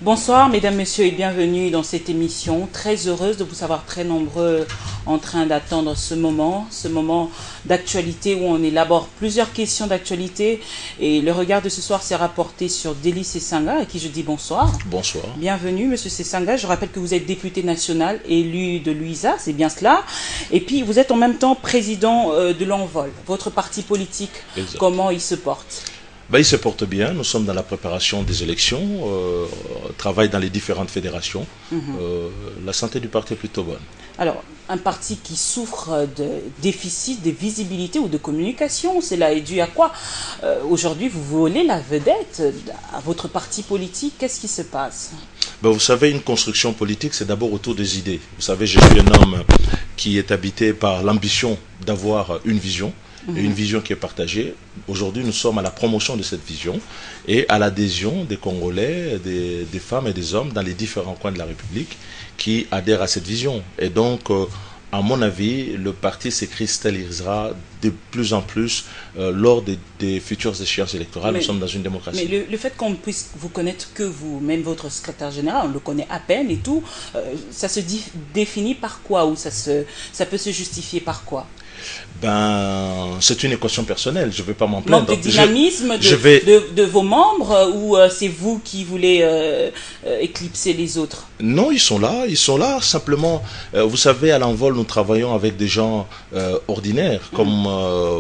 Bonsoir mesdames, messieurs et bienvenue dans cette émission. Très heureuse de vous savoir très nombreux en train d'attendre ce moment d'actualité où on élabore plusieurs questions d'actualité. Et le regard de ce soir s'est rapporté sur Dely Sesanga, à qui je dis bonsoir. Bonsoir. Bienvenue monsieur Sesanga. Je rappelle que vous êtes député national élu de Luiza, c'est bien cela. Et puis vous êtes en même temps président de l'Envol. Votre parti politique, Exact. Comment il se porte? Il se porte bien, nous sommes dans la préparation des élections, travaille dans les différentes fédérations. La santé du parti est plutôt bonne. Alors, un parti qui souffre de déficit de visibilité ou de communication, cela est dû à quoi? Aujourd'hui, vous volez la vedette à votre parti politique. Qu'est-ce qui se passe? Vous savez, une construction politique, c'est d'abord autour des idées. Vous savez, je suis un homme qui est habité par l'ambition d'avoir une vision. Et une vision qui est partagée. Aujourd'hui, nous sommes à la promotion de cette vision et à l'adhésion des Congolais, des femmes et des hommes dans les différents coins de la République qui adhèrent à cette vision. Et donc, à mon avis, le parti se cristallisera de plus en plus lors des futures échéances électorales. Nous sommes dans une démocratie. Mais le fait qu'on puisse vous connaître que vous, même votre secrétaire général, on le connaît à peine et tout, ça se définit par quoi ou ça peut se justifier par quoi? C'est une équation personnelle, je ne vais pas m'en plaindre. Manque de dynamisme de vos membres ou c'est vous qui voulez éclipser les autres? Non, ils sont là, simplement, vous savez, à l'Envol, nous travaillons avec des gens ordinaires, comme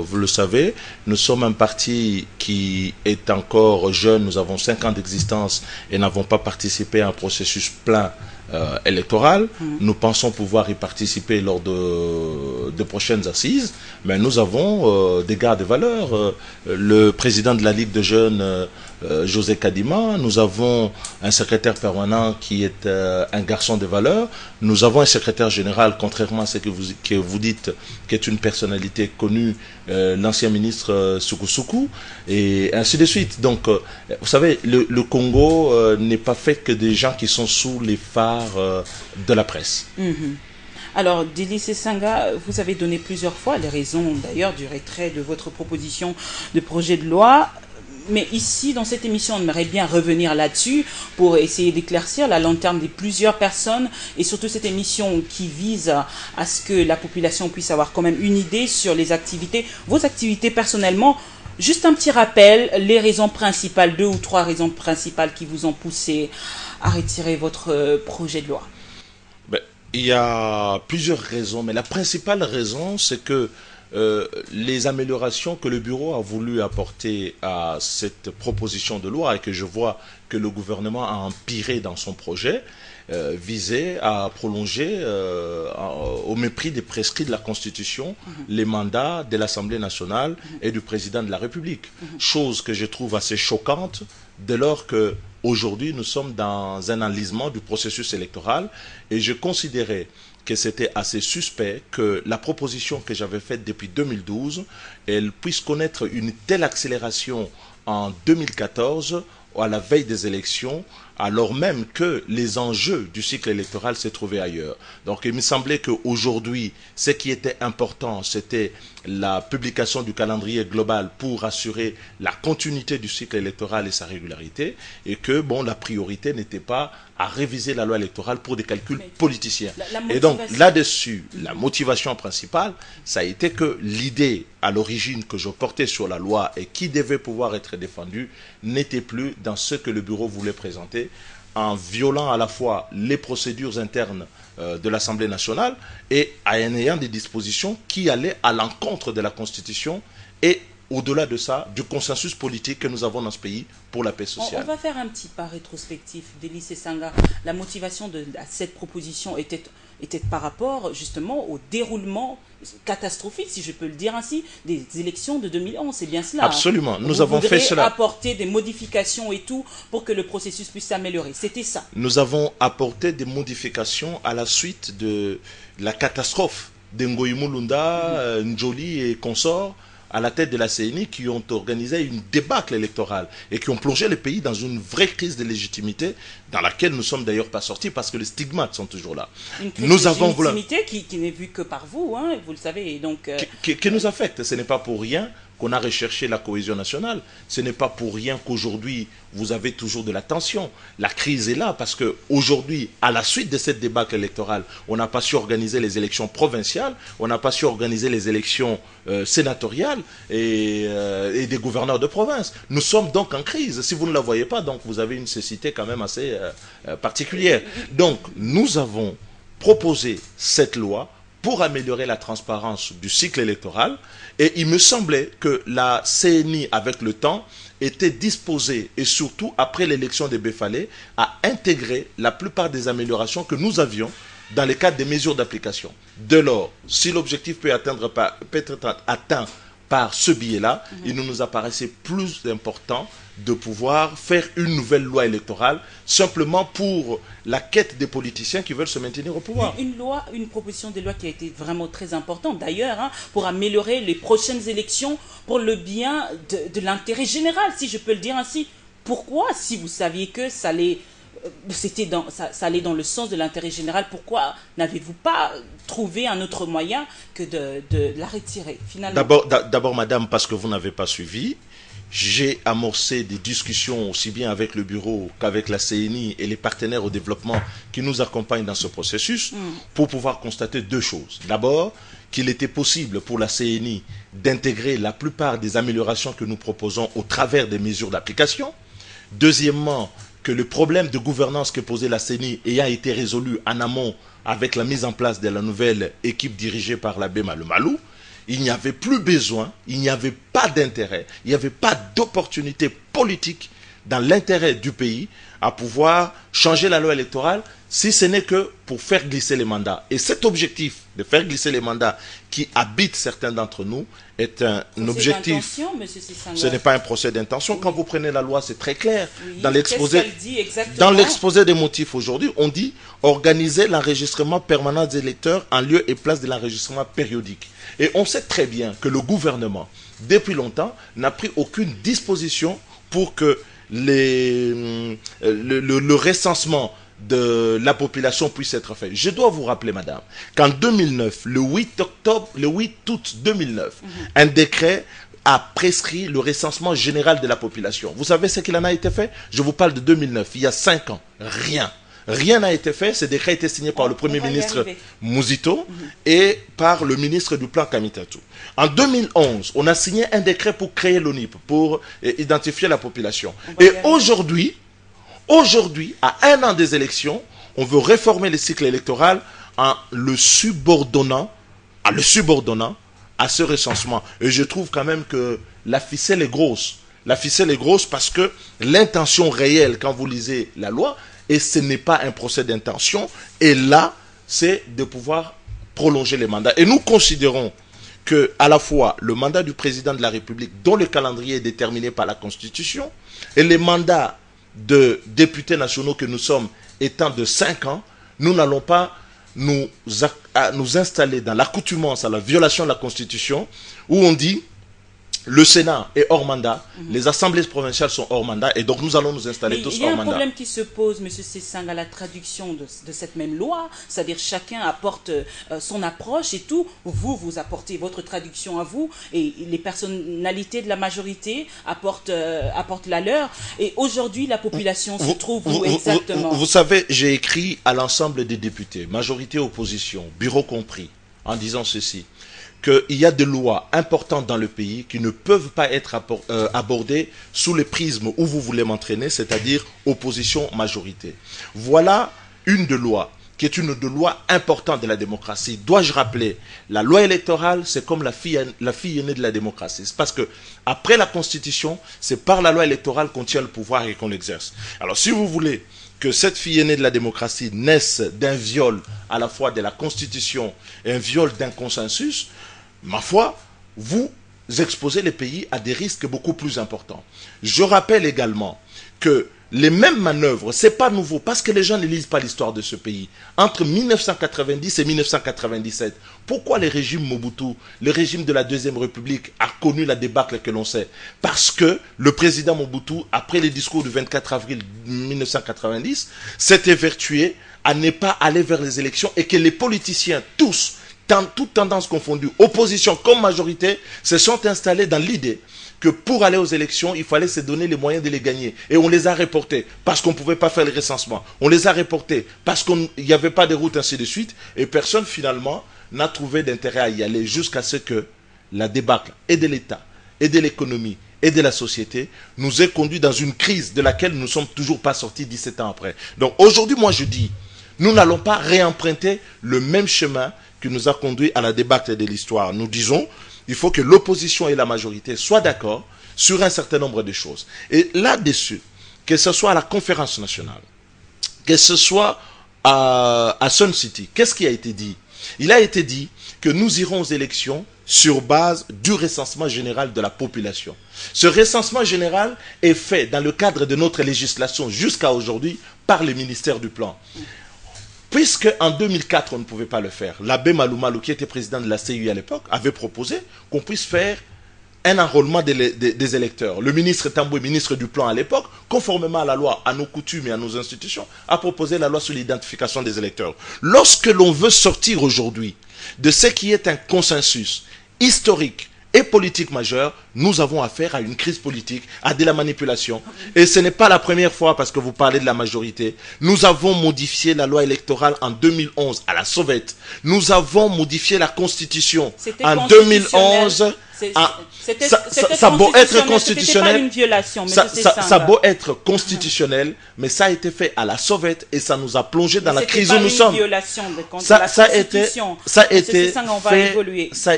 vous le savez. Nous sommes un parti qui est encore jeune, nous avons 5 ans d'existence et n'avons pas participé à un processus plein électoral. Nous pensons pouvoir y participer lors de prochaines assises, mais nous avons des gardes de valeur. Le président de la Ligue de jeunes, José Kadima, nous avons un secrétaire permanent qui est un garçon de valeur, nous avons un secrétaire général, contrairement à ce que vous dites, qui est une personnalité connue, l'ancien ministre Soukou, et ainsi de suite. Donc, vous savez, le Congo n'est pas fait que des gens qui sont sous les phares de la presse. Alors, Dely Sesanga, vous avez donné plusieurs fois les raisons d'ailleurs du retrait de votre proposition de projet de loi. Mais ici, dans cette émission, on aimerait bien revenir là-dessus pour essayer d'éclaircir la lanterne de plusieurs personnes et surtout cette émission qui vise à ce que la population puisse avoir quand même une idée sur les activités, vos activités personnellement. Juste un petit rappel, les raisons principales, 2 ou 3 raisons principales qui vous ont poussé à retirer votre projet de loi. Il y a plusieurs raisons, mais la principale raison, c'est que les améliorations que le bureau a voulu apporter à cette proposition de loi et que je vois que le gouvernement a empiré dans son projet, visaient à prolonger au mépris des prescrits de la Constitution les mandats de l'Assemblée nationale et du président de la République. Chose que je trouve assez choquante dès lors que aujourd'hui nous sommes dans un enlisement du processus électoral et je considérais que c'était assez suspect que la proposition que j'avais faite depuis 2012, elle puisse connaître une telle accélération en 2014, à la veille des élections, alors même que les enjeux du cycle électoral se trouvaient ailleurs. Donc il me semblait qu'aujourd'hui, ce qui était important, c'était la publication du calendrier global pour assurer la continuité du cycle électoral et sa régularité, et que la priorité n'était pas à réviser la loi électorale pour des calculs politiciens. Et donc là-dessus, la motivation principale, ça a été que l'idée à l'origine que je portais sur la loi et qui devait pouvoir être défendue n'était plus dans ce que le bureau voulait présenter, en violant à la fois les procédures internes de l'Assemblée nationale et en ayant des dispositions qui allaient à l'encontre de la Constitution et au-delà de ça, du consensus politique que nous avons dans ce pays pour la paix sociale. On va faire un petit pas rétrospectif. Dely Sesanga, la motivation de cette proposition était par rapport justement au déroulement catastrophique, si je peux le dire ainsi, des élections de 2011. C'est bien cela. Absolument. Nous avons fait cela. Apporter des modifications et tout pour que le processus puisse s'améliorer. C'était ça. Nous avons apporté des modifications à la suite de la catastrophe d'Ngoyi Mulunda, Njoli et consorts à la tête de la CENI qui ont organisé une débâcle électorale et qui ont plongé le pays dans une vraie crise de légitimité dans laquelle nous ne sommes d'ailleurs pas sortis parce que les stigmates sont toujours là. Une crise de légitimité qui n'est vue que par vous, hein, vous le savez. Donc, qui nous affecte. Ce n'est pas pour rien qu'on a recherché la cohésion nationale. Ce n'est pas pour rien qu'aujourd'hui, vous avez toujours de la tension. La crise est là parce qu'aujourd'hui, à la suite de cette débâcle électorale, on n'a pas su organiser les élections provinciales, on n'a pas su organiser les élections sénatoriales et des gouverneurs de province. Nous sommes donc en crise. Si vous ne la voyez pas, donc vous avez une cécité quand même assez particulière. Donc, nous avons proposé cette loi pour améliorer la transparence du cycle électoral. Et il me semblait que la CNI, avec le temps, était disposée, et surtout après l'élection de Befale, à intégrer la plupart des améliorations que nous avions dans le cadre des mesures d'application. Dès lors, si l'objectif peut être atteint par ce biais-là, il nous apparaissait plus important de pouvoir faire une nouvelle loi électorale simplement pour la quête des politiciens qui veulent se maintenir au pouvoir. Une proposition de loi qui a été vraiment très importante d'ailleurs, hein, pour améliorer les prochaines élections pour le bien de l'intérêt général, si je peux le dire ainsi. Pourquoi, si vous saviez que ça allait dans le sens de l'intérêt général, pourquoi n'avez-vous pas trouvé un autre moyen que de la retirer finalement? D'abord, madame, parce que vous n'avez pas suivi. J'ai amorcé des discussions aussi bien avec le bureau qu'avec la CNI et les partenaires au développement qui nous accompagnent dans ce processus pour pouvoir constater deux choses. D'abord, qu'il était possible pour la CNI d'intégrer la plupart des améliorations que nous proposons au travers des mesures d'application. Deuxièmement, que le problème de gouvernance que posait la CENI ayant été résolu en amont avec la mise en place de la nouvelle équipe dirigée par l'abbé Malou, il n'y avait plus besoin, il n'y avait pas d'intérêt, il n'y avait pas d'opportunité politique dans l'intérêt du pays à pouvoir changer la loi électorale si ce n'est que pour faire glisser les mandats. Et cet objectif de faire glisser les mandats qui habite certains d'entre nous est un objectif. Ce n'est pas un procès d'intention. Quand vous prenez la loi, c'est très clair. Oui. Dans l'exposé des motifs aujourd'hui, on dit organiser l'enregistrement permanent des électeurs en lieu et place de l'enregistrement périodique. Et on sait très bien que le gouvernement, depuis longtemps, n'a pris aucune disposition pour que le recensement de la population puisse être fait. Je dois vous rappeler, madame, qu'en 2009, le 8 août 2009, un décret a prescrit le recensement général de la population. Vous savez ce qu'il en a été fait? Je vous parle de 2009, il y a 5 ans. Rien. Rien n'a été fait. Ce décret a été signé par le Premier ministre Mouzito et par le ministre du Plan Kamitatou. En 2011, on a signé un décret pour créer l'ONIP, pour identifier la population. Et aujourd'hui, à un an des élections, on veut réformer le cycle électoral en le subordonnant à ce recensement. Et je trouve quand même que la ficelle est grosse. La ficelle est grosse parce que l'intention réelle, quand vous lisez la loi, et ce n'est pas un procès d'intention, et là, c'est de pouvoir prolonger les mandats. Et nous considérons que, à la fois, le mandat du président de la République, dont le calendrier est déterminé par la Constitution, et les mandats de députés nationaux que nous sommes étant de 5 ans, nous n'allons pas nous installer dans l'accoutumance à la violation de la Constitution, où on dit le Sénat est hors mandat, les assemblées provinciales sont hors mandat, et donc nous allons nous installer tous hors mandat. Il y a un problème qui se pose, M. Sessang, à la traduction de cette même loi, c'est-à-dire chacun apporte son approche et tout. Vous apportez votre traduction à vous, et les personnalités de la majorité apportent la leur. Et aujourd'hui, la population se trouve où exactement? Vous savez, j'ai écrit à l'ensemble des députés, majorité opposition, bureau compris, en disant ceci: qu'il y a des lois importantes dans le pays qui ne peuvent pas être abordées sous le prisme où vous voulez m'entraîner, c'est-à-dire opposition-majorité. Voilà une des lois qui est une des lois importantes de la démocratie. Dois-je rappeler, la loi électorale, c'est comme la fille aînée de la démocratie. C'est parce que, après la Constitution, c'est par la loi électorale qu'on tient le pouvoir et qu'on l'exerce. Alors, si vous voulez que cette fille aînée de la démocratie naisse d'un viol à la fois de la Constitution et un viol d'un consensus, ma foi, vous exposez les pays à des risques beaucoup plus importants. Je rappelle également que les mêmes manœuvres, c'est pas nouveau, parce que les gens ne lisent pas l'histoire de ce pays. Entre 1990 et 1997, pourquoi le régime Mobutu, le régime de la Deuxième République, a connu la débâcle que l'on sait? Parce que le président Mobutu, après les discours du 24 avril 1990, s'est évertué à ne pas aller vers les élections, et que les politiciens, tous, toutes tendances confondues, opposition comme majorité, se sont installés dans l'idée que pour aller aux élections, il fallait se donner les moyens de les gagner. Et on les a reportés parce qu'on ne pouvait pas faire le recensement. On les a reportés parce qu'il n'y avait pas de route, ainsi de suite. Et personne, finalement, n'a trouvé d'intérêt à y aller jusqu'à ce que la débâcle et de l'État, et de l'économie, et de la société nous ait conduit dans une crise de laquelle nous ne sommes toujours pas sortis 17 ans après. Donc aujourd'hui, moi je dis, nous n'allons pas réemprunter le même chemin qui nous a conduit à la débâcle de l'histoire. Nous disons, il faut que l'opposition et la majorité soient d'accord sur un certain nombre de choses. Et là-dessus, que ce soit à la conférence nationale, que ce soit à Sun City, qu'est-ce qui a été dit? Il a été dit que nous irons aux élections sur base du recensement général de la population. Ce recensement général est fait dans le cadre de notre législation jusqu'à aujourd'hui par le ministère du Plan. Puisque en 2004, on ne pouvait pas le faire, l'abbé Malumalu, qui était président de la CEI à l'époque, avait proposé qu'on puisse faire un enrôlement des électeurs. Le ministre Tamboué, ministre du Plan à l'époque, conformément à la loi, à nos coutumes et à nos institutions, a proposé la loi sur l'identification des électeurs. Lorsque l'on veut sortir aujourd'hui de ce qui est un consensus historique et politique majeur, nous avons affaire à une crise politique, à de la manipulation. Et ce n'est pas la première fois, parce que vous parlez de la majorité. Nous avons modifié la loi électorale en 2011 à la sauvette. Nous avons modifié la Constitution en 2011. Ça beau être constitutionnel, une violation, ça beau être constitutionnel, mais ça a été fait à la sauvette et ça nous a plongé dans la crise où nous sommes. Ça a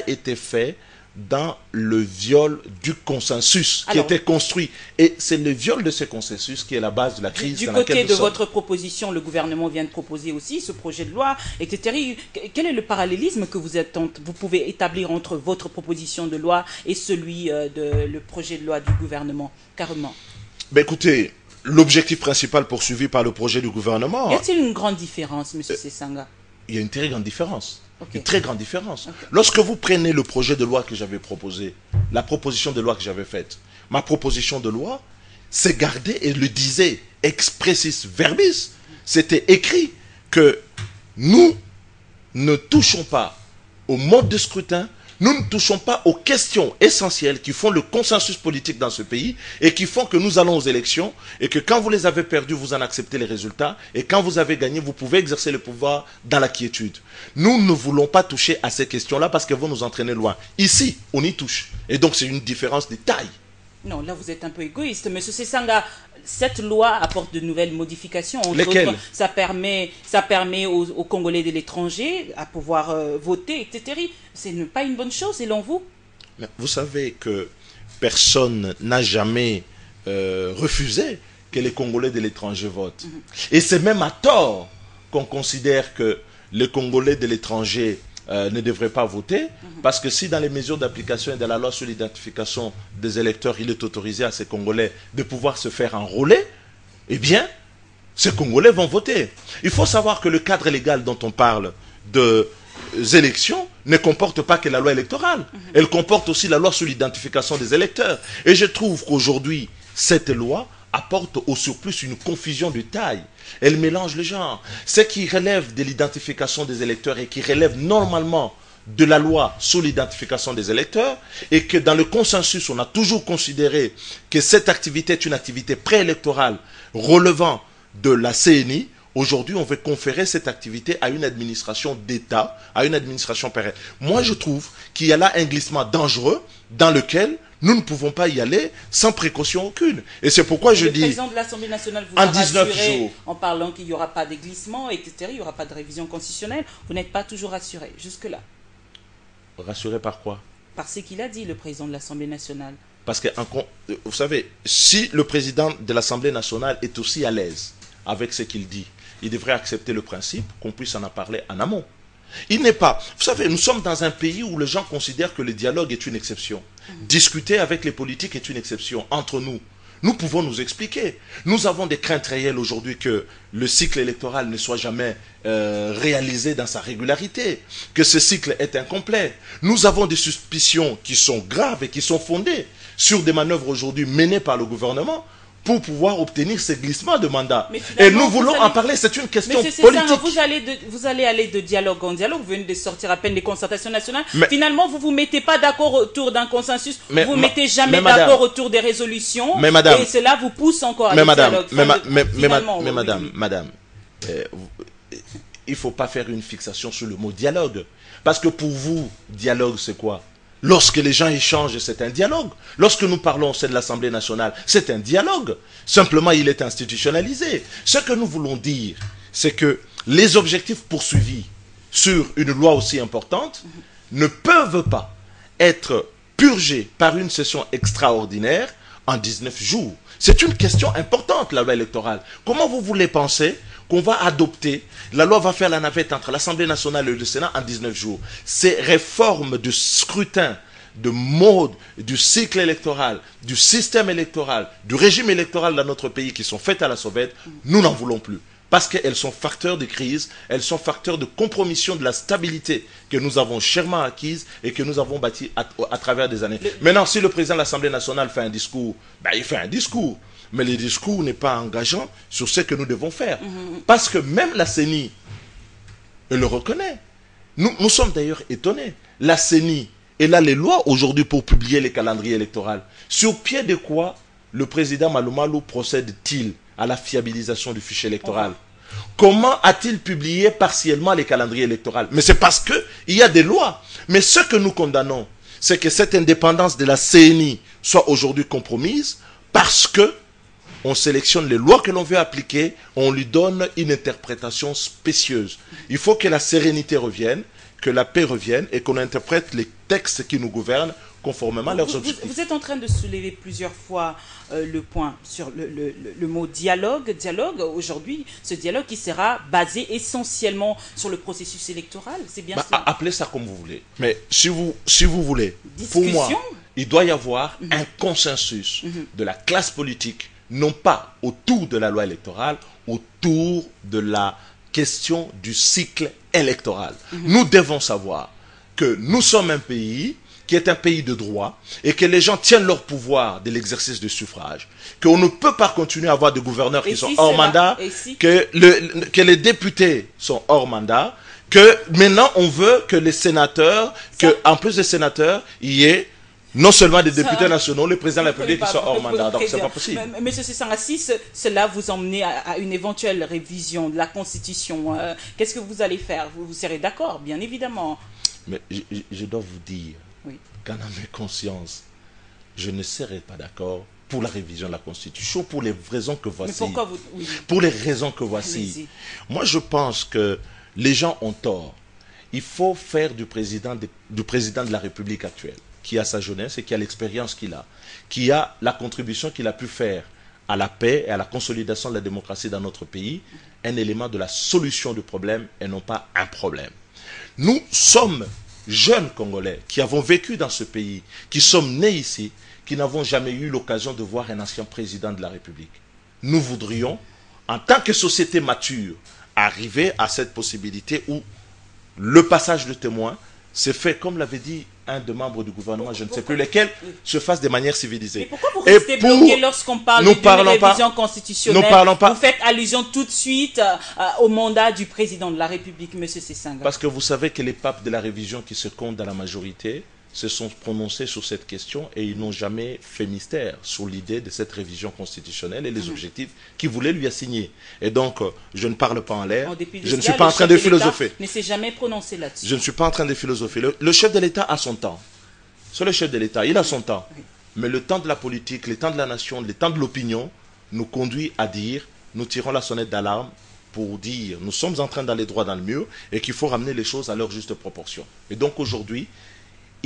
été fait dans le viol du consensus qui était construit. Et c'est le viol de ce consensus qui est la base de la crise dans laquelle nous sommes. Du côté de votre proposition, le gouvernement vient de proposer aussi ce projet de loi, etc. Quel est le parallélisme que vous pouvez établir entre votre proposition de loi et celui le projet de loi du gouvernement, carrément? Ben écoutez, l'objectif principal poursuivi par le projet du gouvernement... Y a-t-il une grande différence, M. Sesanga? Il y a une très grande différence. Okay. Une très grande différence. Okay. Lorsque vous prenez le projet de loi que j'avais proposé, la proposition de loi que j'avais faite, ma proposition de loi, c'est gardé et le disait expressis verbis. C'était écrit que nous ne touchons pas au mode de scrutin, nous ne touchons pas aux questions essentielles qui font le consensus politique dans ce pays et qui font que nous allons aux élections et que quand vous les avez perdues, vous en acceptez les résultats et quand vous avez gagné, vous pouvez exercer le pouvoir dans la quiétude. Nous ne voulons pas toucher à ces questions-là parce qu'elles vont nous entraîner loin. Ici, on y touche. Et donc, c'est une différence de taille. Non, là, vous êtes un peu égoïste. Monsieur Sesanga, cette loi apporte de nouvelles modifications. Lesquelles? Autres, ça permet aux Congolais de l'étranger à pouvoir voter, etc. Ce n'est pas une bonne chose, selon vous? Mais vous savez que personne n'a jamais refusé que les Congolais de l'étranger votent. Et c'est même à tort qu'on considère que les Congolais de l'étranger ne devraient pas voter, parce que si dans les mesures d'application et de la loi sur l'identification des électeurs, il est autorisé à ces Congolais de pouvoir se faire enrôler, eh bien, ces Congolais vont voter. Il faut savoir que le cadre légal dont on parle des élections ne comporte pas que la loi électorale. Elle comporte aussi la loi sur l'identification des électeurs. Et je trouve qu'aujourd'hui, cette loi apporte au surplus une confusion de taille. Elle mélange les genres. Ce qui relève de l'identification des électeurs et qui relève normalement de la loi sur l'identification des électeurs, et que dans le consensus, on a toujours considéré que cette activité est une activité préélectorale relevant de la CNI. Aujourd'hui, on veut conférer cette activité à une administration d'État, à une administration pérenne. Moi, je trouve qu'il y a là un glissement dangereux dans lequel nous ne pouvons pas y aller sans précaution aucune. Et c'est pourquoi je dis... Le président de l'Assemblée nationale vous a rassuré en parlant qu'il n'y aura pas de glissement, etc. Il n'y aura pas de révision constitutionnelle. Vous n'êtes pas toujours rassuré jusque-là. Rassuré par quoi? Par ce qu'il a dit, le président de l'Assemblée nationale. Parce que, vous savez, si le président de l'Assemblée nationale est aussi à l'aise avec ce qu'il dit, il devrait accepter le principe qu'on puisse en parler en amont. Il n'est pas... Vous savez, nous sommes dans un pays où les gens considèrent que le dialogue est une exception. Discuter avec les politiques est une exception entre nous. Nous pouvons nous expliquer. Nous avons des craintes réelles aujourd'hui que le cycle électoral ne soit jamais réalisé dans sa régularité, que ce cycle est incomplet. Nous avons des suspicions qui sont graves et qui sont fondées sur des manœuvres aujourd'hui menées par le gouvernement pour pouvoir obtenir ces glissements de mandat. Et nous voulons en parler, c'est une question politique. Ça, vous allez aller de dialogue en dialogue, vous venez de sortir à peine des concertations nationales. Finalement, vous ne vous mettez pas d'accord autour d'un consensus, vous ne vous mettez jamais d'accord autour des résolutions, et cela vous pousse encore à dialogue. Madame, il ne faut pas faire une fixation sur le mot dialogue. Parce que pour vous, dialogue, c'est quoi? Lorsque les gens échangent, c'est un dialogue. Lorsque nous parlons au sein de l'Assemblée nationale, c'est un dialogue. Simplement, il est institutionnalisé. Ce que nous voulons dire, c'est que les objectifs poursuivis sur une loi aussi importante ne peuvent pas être purgés par une session extraordinaire en 19 jours. C'est une question importante, la loi électorale. Comment vous voulez penser qu'on va adopter, la loi va faire la navette entre l'Assemblée nationale et le Sénat en 19 jours. Ces réformes de scrutin, de mode, du cycle électoral, du système électoral, du régime électoral dans notre pays qui sont faites à la sauvette, nous n'en voulons plus. Parce qu'elles sont facteurs de crise, elles sont facteurs de compromission de la stabilité que nous avons chèrement acquise et que nous avons bâtie à travers des années. Maintenant, si le président de l'Assemblée nationale fait un discours, il fait un discours. Mais le discours n'est pas engageant sur ce que nous devons faire. Parce que même la CENI, elle le reconnaît. Nous sommes d'ailleurs étonnés. La CENI, elle a les lois aujourd'hui pour publier les calendriers électoraux. Sur pied de quoi le président Malumalu procède-t-il à la fiabilisation du fichier électoral? Comment a-t-il publié partiellement les calendriers électoraux? Mais c'est parce qu'il y a des lois. Mais ce que nous condamnons, c'est que cette indépendance de la CENI soit aujourd'hui compromise parce que on sélectionne les lois que l'on veut appliquer, on lui donne une interprétation spécieuse. Il faut que la sérénité revienne, que la paix revienne et qu'on interprète les textes qui nous gouvernent conformément à leurs objectifs. Vous êtes en train de soulever plusieurs fois le point sur le mot dialogue. Dialogue, aujourd'hui, ce dialogue qui sera basé essentiellement sur le processus électoral, c'est bien ça? Appelez ça comme vous voulez. Mais si vous voulez, pour moi, il doit y avoir un consensus de la classe politique, non pas autour de la loi électorale, autour de la question du cycle électoral. Nous devons savoir que nous sommes un pays qui est un pays de droit et que les gens tiennent leur pouvoir de l'exercice du suffrage, qu'on ne peut pas continuer à avoir des gouverneurs qui sont hors mandat, que les députés sont hors mandat, que maintenant on veut que les sénateurs, qu'en plus des sénateurs, il y ait non seulement des députés nationaux, le président de la République qui sont hors mandat. Donc c'est pas possible. Monsieur Sessanga-Si, cela vous emmenez à une éventuelle révision de la Constitution. Qu'est-ce que vous allez faire? Vous serez d'accord, bien évidemment. Mais je dois vous dire qu'en ma conscience, je ne serai pas d'accord pour la révision de la Constitution pour les raisons que voici. Mais pourquoi Pour les raisons que voici. Moi, je pense que les gens ont tort. Il faut faire du président de la République actuelle, qui a sa jeunesse et qui a l'expérience qu'il a, qui a la contribution qu'il a pu faire à la paix et à la consolidation de la démocratie dans notre pays, un élément de la solution du problème et non pas un problème. Nous sommes jeunes Congolais qui avons vécu dans ce pays, qui sommes nés ici, qui n'avons jamais eu l'occasion de voir un ancien président de la République. Nous voudrions, en tant que société mature, arriver à cette possibilité où le passage de témoin c'est fait, comme l'avait dit un des membres du gouvernement, je ne sais plus lesquels, se fasse de manière civilisée. Mais pourquoi vous restez bloqué lorsqu'on parle d'une révision constitutionnelle? Vous faites allusion tout de suite au mandat du président de la République, M. Sessanga. Parce que vous savez que les papes de la révision qui se comptent dans la majorité se sont prononcés sur cette question et ils n'ont jamais fait mystère sur l'idée de cette révision constitutionnelle et les objectifs qu'ils voulaient lui assigner. Et donc, je ne parle pas en l'air, je ne suis pas en train de philosopher. Ne s'est jamais prononcé là-dessus. Je ne suis pas en train de philosopher. Le chef de l'État a son temps. C'est le chef de l'État, il a son temps. Mais le temps de la politique, le temps de la nation, le temps de l'opinion nous conduit à dire, nous tirons la sonnette d'alarme pour dire, nous sommes en train d'aller droit dans le mur et qu'il faut ramener les choses à leur juste proportion. Et donc aujourd'hui,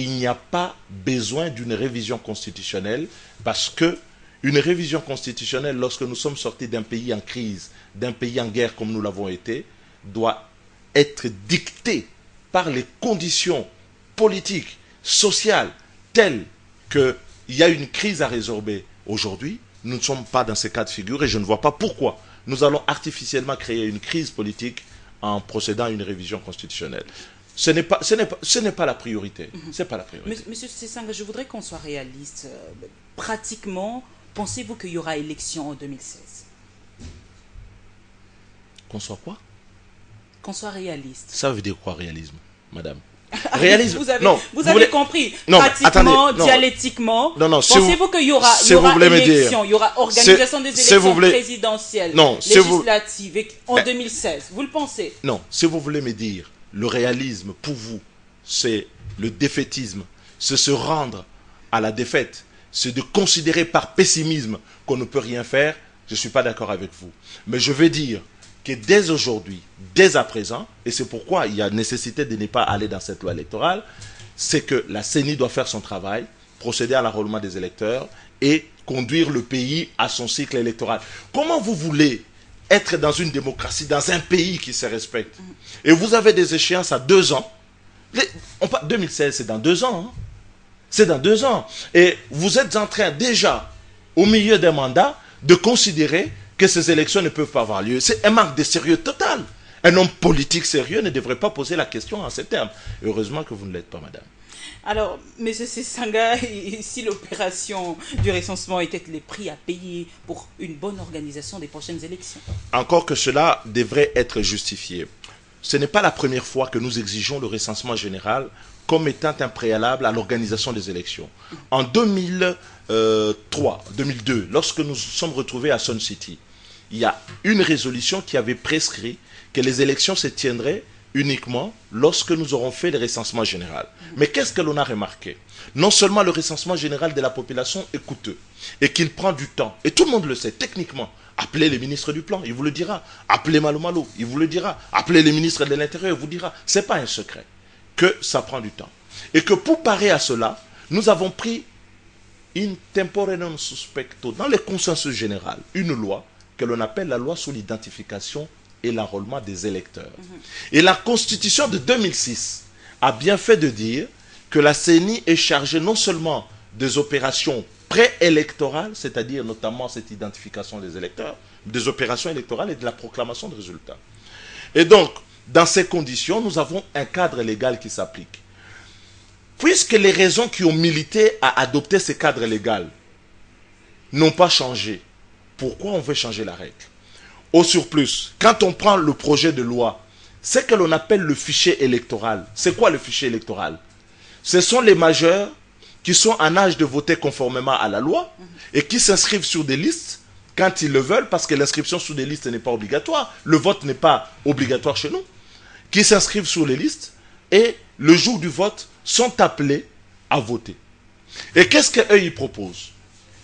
il n'y a pas besoin d'une révision constitutionnelle parce que une révision constitutionnelle, lorsque nous sommes sortis d'un pays en crise, d'un pays en guerre comme nous l'avons été, doit être dictée par les conditions politiques, sociales, telles qu'il y a une crise à résorber. Aujourd'hui, nous ne sommes pas dans ces cas de figure et je ne vois pas pourquoi nous allons artificiellement créer une crise politique en procédant à une révision constitutionnelle. Ce n'est pas la priorité. C'est pas la priorité. Monsieur Sessanga, je voudrais qu'on soit réaliste. Pratiquement, pensez-vous qu'il y aura élection en 2016? Qu'on soit quoi? Qu'on soit réaliste. Ça veut dire quoi, réalisme, madame? Réalisme. Vous avez compris. Non, pratiquement, attendez, non. dialectiquement. Non, pensez-vous qu'il y aura, élection, il y aura organisation des élections présidentielles, législatives en 2016? Vous le pensez? Non, si vous voulez me dire, le réalisme pour vous, c'est le défaitisme, c'est se rendre à la défaite, c'est de considérer par pessimisme qu'on ne peut rien faire, je ne suis pas d'accord avec vous. Mais je veux dire que dès aujourd'hui, dès à présent, et c'est pourquoi il y a nécessité de ne pas aller dans cette loi électorale, c'est que la CENI doit faire son travail, procéder à l'enrôlement des électeurs et conduire le pays à son cycle électoral. Comment vous voulez être dans une démocratie, dans un pays qui se respecte, et vous avez des échéances à 2 ans? 2016, c'est dans 2 ans. Hein? C'est dans 2 ans. Et vous êtes en train déjà, au milieu d'un mandat, de considérer que ces élections ne peuvent pas avoir lieu. C'est un manque de sérieux total. Un homme politique sérieux ne devrait pas poser la question en ces termes. Heureusement que vous ne l'êtes pas, madame. Alors, M. Sesanga, si l'opération du recensement était les prix à payer pour une bonne organisation des prochaines élections? Encore que cela devrait être justifié. Ce n'est pas la première fois que nous exigeons le recensement général comme étant un préalable à l'organisation des élections. En 2002, lorsque nous nous sommes retrouvés à Sun City, il y a une résolution qui avait prescrit que les élections se tiendraient uniquement lorsque nous aurons fait le recensement général. Mais qu'est-ce que l'on a remarqué? Non seulement le recensement général de la population est coûteux et qu'il prend du temps, et tout le monde le sait techniquement. Appelez le ministre du Plan, il vous le dira. Appelez Malo Malo, il vous le dira. Appelez le ministre de l'Intérieur, il vous dira. Ce n'est pas un secret que ça prend du temps. Et que pour parer à cela, nous avons pris in tempore non suspecto, dans le consensus général, une loi que l'on appelle la loi sur l'identification et l'enrôlement des électeurs. Et la Constitution de 2006 a bien fait de dire que la CENI est chargée non seulement des opérations préélectorales, c'est-à-dire notamment cette identification des électeurs, des opérations électorales et de la proclamation de résultats. Et donc, dans ces conditions, nous avons un cadre légal qui s'applique. Puisque les raisons qui ont milité à adopter ce cadre légal n'ont pas changé, pourquoi on veut changer la règle? Au surplus, quand on prend le projet de loi, ce que l'on appelle le fichier électoral, c'est quoi le fichier électoral? Ce sont les majeurs qui sont en âge de voter conformément à la loi et qui s'inscrivent sur des listes quand ils le veulent, parce que l'inscription sur des listes n'est pas obligatoire, le vote n'est pas obligatoire chez nous, qui s'inscrivent sur les listes et le jour du vote sont appelés à voter. Et qu'est-ce qu'eux ils proposent?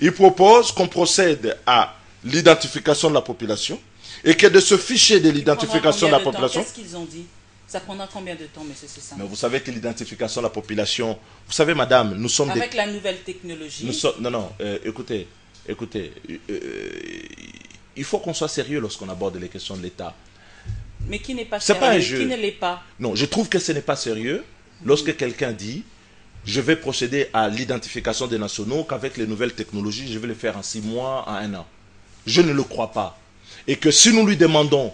Ils proposent qu'on procède à l'identification de la population et que de ce fichier de l'identification de la population... Qu'est-ce qu'ils ont dit? Ça prendra combien de temps, M. Sesanga? Mais vous savez que l'identification de la population... Vous savez, madame, nous sommes... Avec la nouvelle technologie... Écoutez, il faut qu'on soit sérieux lorsqu'on aborde les questions de l'État. Mais qui n'est pas sérieux? Pas un jeu. Qui ne l'est pas? Non, je trouve que ce n'est pas sérieux lorsque quelqu'un dit je vais procéder à l'identification des nationaux, qu'avec les nouvelles technologies, je vais le faire en 6 mois, en 1 an. Je ne le crois pas. Et que si nous lui demandons,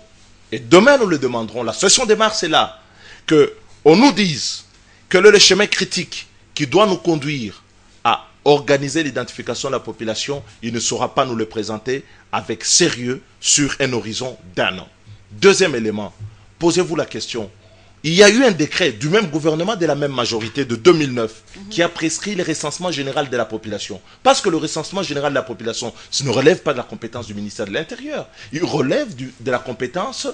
et demain nous le demanderons, la session de mars est là, qu'on nous dise quel est le chemin critique qui doit nous conduire à organiser l'identification de la population, il ne saura pas nous le présenter avec sérieux sur un horizon d'1 an. Deuxième élément, posez-vous la question. Il y a eu un décret du même gouvernement, de la même majorité, de 2009, qui a prescrit le recensement général de la population. Parce que le recensement général de la population, ça ne relève pas de la compétence du ministère de l'Intérieur. Il relève de la compétence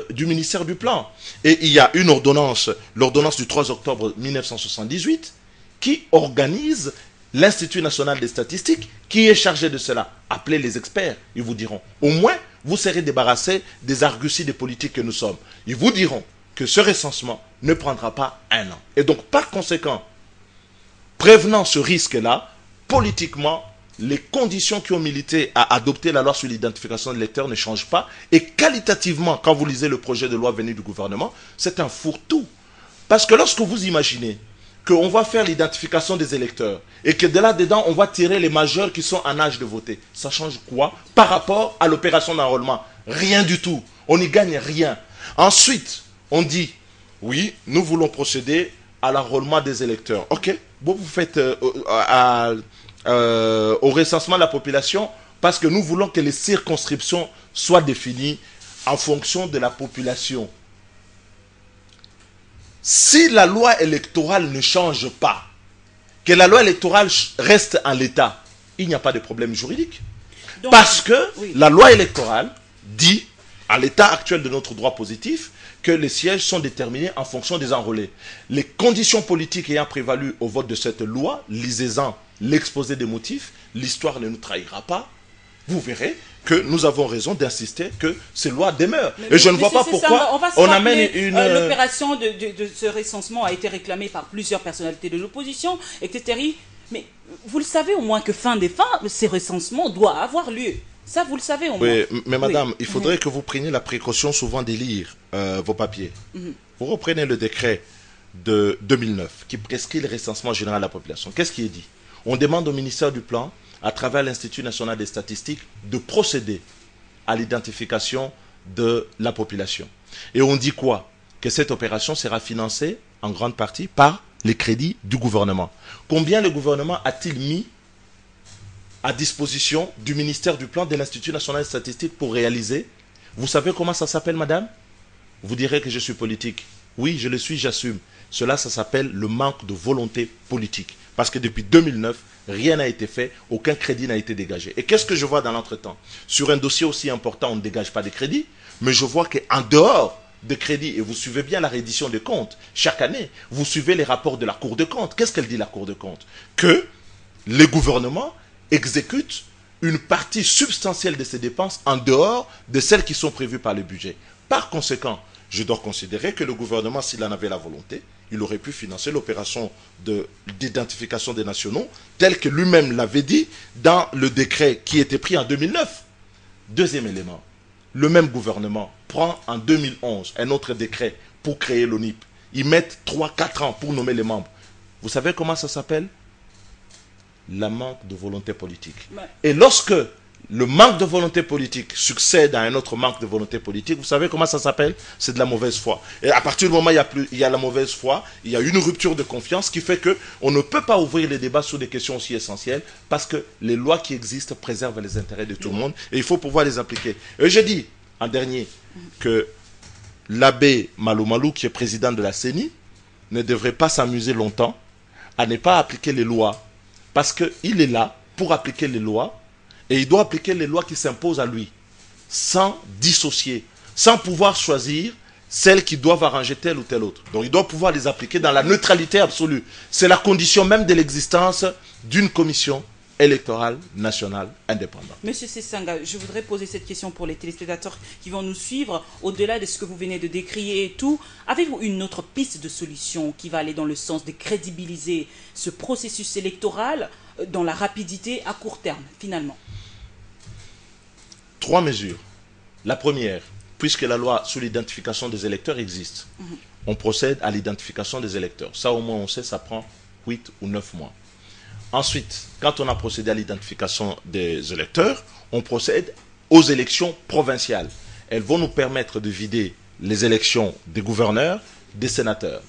du ministère du Plan. Et il y a une ordonnance, l'ordonnance du 3 octobre 1978, qui organise l'Institut national des statistiques, qui est chargé de cela. Appelez les experts, ils vous diront. Au moins, vous serez débarrassés des arguties des politiques que nous sommes. Ils vous diront que ce recensement ne prendra pas 1 an. Et donc, par conséquent, prévenant ce risque-là, politiquement, les conditions qui ont milité à adopter la loi sur l'identification de l'électeur ne changent pas. Et qualitativement, quand vous lisez le projet de loi venu du gouvernement, c'est un fourre-tout. Parce que lorsque vous imaginez qu'on va faire l'identification des électeurs et que de là-dedans, on va tirer les majeurs qui sont en âge de voter, ça change quoi par rapport à l'opération d'enrôlement? Rien du tout. On n'y gagne rien. Ensuite, on dit, oui, nous voulons procéder à l'enrôlement des électeurs. Ok, bon, vous faites au recensement de la population parce que nous voulons que les circonscriptions soient définies en fonction de la population. Si la loi électorale ne change pas, que la loi électorale reste en l'état, il n'y a pas de problème juridique. Donc, parce que la loi électorale dit, à l'état actuel de notre droit positif, que les sièges sont déterminés en fonction des enrôlés. Les conditions politiques ayant prévalu au vote de cette loi, lisez-en l'exposé des motifs, l'histoire ne nous trahira pas, vous verrez que nous avons raison d'insister que ces lois demeurent. Et je ne vois pas pourquoi on amène une... L'opération de ce recensement a été réclamée par plusieurs personnalités de l'opposition, etc. Mais vous le savez au moins que fin des fins, ces recensements doivent avoir lieu. Ça, vous le savez au moins. Oui, mais madame, il faudrait que vous preniez la précaution souvent de lire vos papiers. Vous reprenez le décret de 2009 qui prescrit le recensement général de la population. Qu'est-ce qui est dit? On demande au ministère du Plan, à travers l'Institut national des statistiques, de procéder à l'identification de la population. Et on dit quoi? Que cette opération sera financée en grande partie par les crédits du gouvernement. Combien le gouvernement a-t-il mis à disposition du ministère du Plan de l'Institut national des statistiques pour réaliser? Vous savez comment ça s'appelle, madame? Vous direz que je suis politique. Oui, je le suis, j'assume. Cela, ça s'appelle le manque de volonté politique. Parce que depuis 2009, rien n'a été fait, aucun crédit n'a été dégagé. Et qu'est-ce que je vois dans l'entretemps? Sur un dossier aussi important, on ne dégage pas de crédit, mais je vois qu'en dehors de crédit, et vous suivez bien la reddition des comptes, chaque année, vous suivez les rapports de la Cour des comptes. Qu'est-ce qu'elle dit, la Cour des comptes? Que les gouvernements exécutent une partie substantielle de ces dépenses en dehors de celles qui sont prévues par le budget. Par conséquent, je dois considérer que le gouvernement, s'il en avait la volonté, il aurait pu financer l'opération d'identification des nationaux, tel que lui-même l'avait dit dans le décret qui était pris en 2009. Deuxième élément, le même gouvernement prend en 2011 un autre décret pour créer l'ONIP. Ils mettent 3-4 ans pour nommer les membres. Vous savez comment ça s'appelle? La manque de volonté politique. Et lorsque le manque de volonté politique succède à un autre manque de volonté politique, vous savez comment ça s'appelle? C'est de la mauvaise foi. Et à partir du moment où il y a la mauvaise foi, il y a une rupture de confiance qui fait qu'on ne peut pas ouvrir les débats sur des questions aussi essentielles parce que les lois qui existent préservent les intérêts de tout le monde et il faut pouvoir les appliquer. Et je dis en dernier que l'abbé Malou Malou, qui est président de la CENI, ne devrait pas s'amuser longtemps à ne pas appliquer les lois parce qu'il est là pour appliquer les lois. Et il doit appliquer les lois qui s'imposent à lui, sans dissocier, sans pouvoir choisir celles qui doivent arranger telle ou telle autre. Donc il doit pouvoir les appliquer dans la neutralité absolue. C'est la condition même de l'existence d'une commission électorale nationale indépendante. Monsieur Sesanga, je voudrais poser cette question pour les téléspectateurs qui vont nous suivre. Au-delà de ce que vous venez de décrire et tout, avez-vous une autre piste de solution qui va aller dans le sens de crédibiliser ce processus électoral dans la rapidité à court terme, finalement? 3 mesures. La première, puisque la loi sur l'identification des électeurs existe, on procède à l'identification des électeurs. Ça, au moins, on sait, ça prend 8 ou 9 mois. Ensuite, quand on a procédé à l'identification des électeurs, on procède aux élections provinciales. Elles vont nous permettre de vider les élections des gouverneurs, des sénateurs.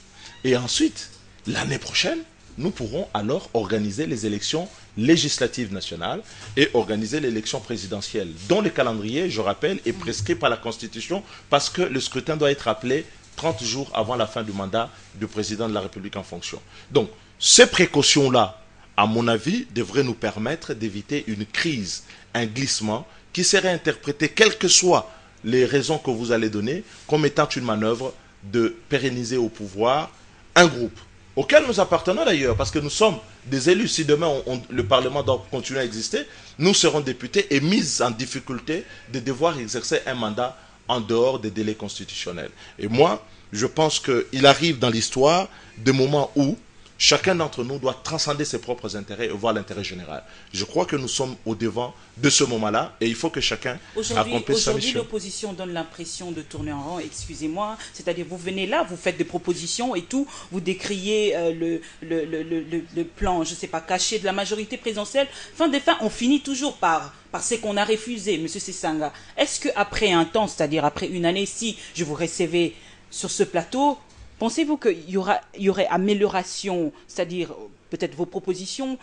Et ensuite, l'année prochaine, nous pourrons alors organiser les élections législatives nationales et organiser l'élection présidentielle, dont le calendrier, je rappelle, est prescrit par la Constitution parce que le scrutin doit être appelé 30 jours avant la fin du mandat du président de la République en fonction. Donc, ces précautions-là, à mon avis, devraient nous permettre d'éviter une crise, un glissement qui serait interprété, quelles que soient les raisons que vous allez donner, comme étant une manœuvre de pérenniser au pouvoir un groupe auquel nous appartenons d'ailleurs, parce que nous sommes des élus. Si demain le Parlement doit continuer à exister, nous serons députés et mis en difficulté de devoir exercer un mandat en dehors des délais constitutionnels. Et moi, je pense qu'il arrive dans l'histoire des moments où chacun d'entre nous doit transcender ses propres intérêts et voir l'intérêt général. Je crois que nous sommes au devant de ce moment-là et il faut que chacun accomplisse sa mission. Aujourd'hui, l'opposition donne l'impression de tourner en rond, excusez-moi, c'est-à-dire vous venez là, vous faites des propositions et tout, vous décriez le plan, je ne sais pas, caché de la majorité présidentielle. Fin des fins, on finit toujours par ce qu'on a refusé, M. Sesanga. Est-ce qu'après un temps, c'est-à-dire après une année, si je vous recevais sur ce plateau, pensez-vous qu'il y aurait amélioration, c'est-à-dire peut-être vos propositions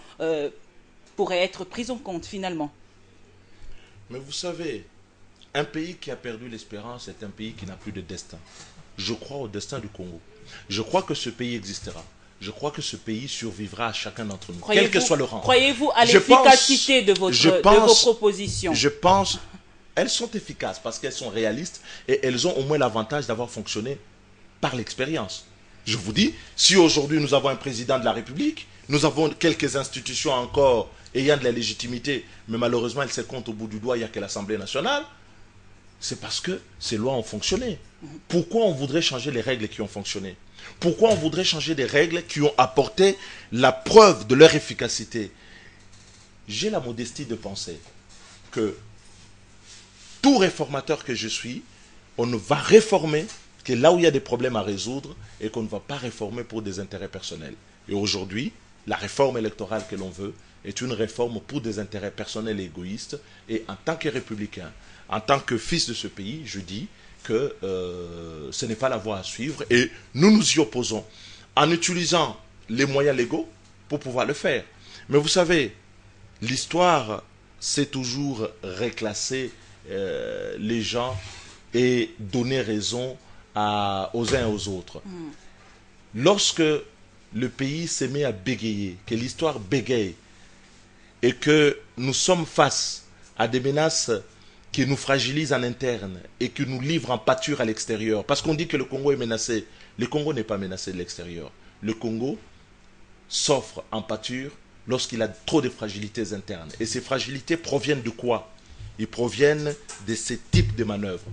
pourrait être prise en compte finalement. Mais vous savez, un pays qui a perdu l'espérance est un pays qui n'a plus de destin. Je crois au destin du Congo. Je crois que ce pays existera. Je crois que ce pays survivra à chacun d'entre nous, quel que soit le rang. Croyez-vous à l'efficacité de vos propositions? Je pense, elles sont efficaces parce qu'elles sont réalistes et elles ont au moins l'avantage d'avoir fonctionné par l'expérience. Je vous dis, si aujourd'hui nous avons un président de la République, nous avons quelques institutions encore ayant de la légitimité, mais malheureusement elles se comptent au bout du doigt, il n'y a que l'Assemblée nationale, c'est parce que ces lois ont fonctionné. Pourquoi on voudrait changer les règles qui ont fonctionné? Pourquoi on voudrait changer des règles qui ont apporté la preuve de leur efficacité? J'ai la modestie de penser que tout réformateur que je suis, on ne va réformer que là où il y a des problèmes à résoudre et qu'on ne va pas réformer pour des intérêts personnels. Et aujourd'hui, la réforme électorale que l'on veut est une réforme pour des intérêts personnels et égoïstes. Et en tant que républicain, en tant que fils de ce pays, je dis que ce n'est pas la voie à suivre et nous nous y opposons en utilisant les moyens légaux pour pouvoir le faire. Mais vous savez, l'histoire sait toujours réclasser les gens et donner raison aux uns et aux autres. Lorsque le pays se met à bégayer, que l'histoire bégaye et que nous sommes face à des menaces qui nous fragilisent en interne et qui nous livrent en pâture à l'extérieur. Parce qu'on dit que le Congo est menacé. Le Congo n'est pas menacé de l'extérieur. Le Congo s'offre en pâture lorsqu'il a trop de fragilités internes. Et ces fragilités proviennent de quoi? Ils proviennent de ces types de manœuvres.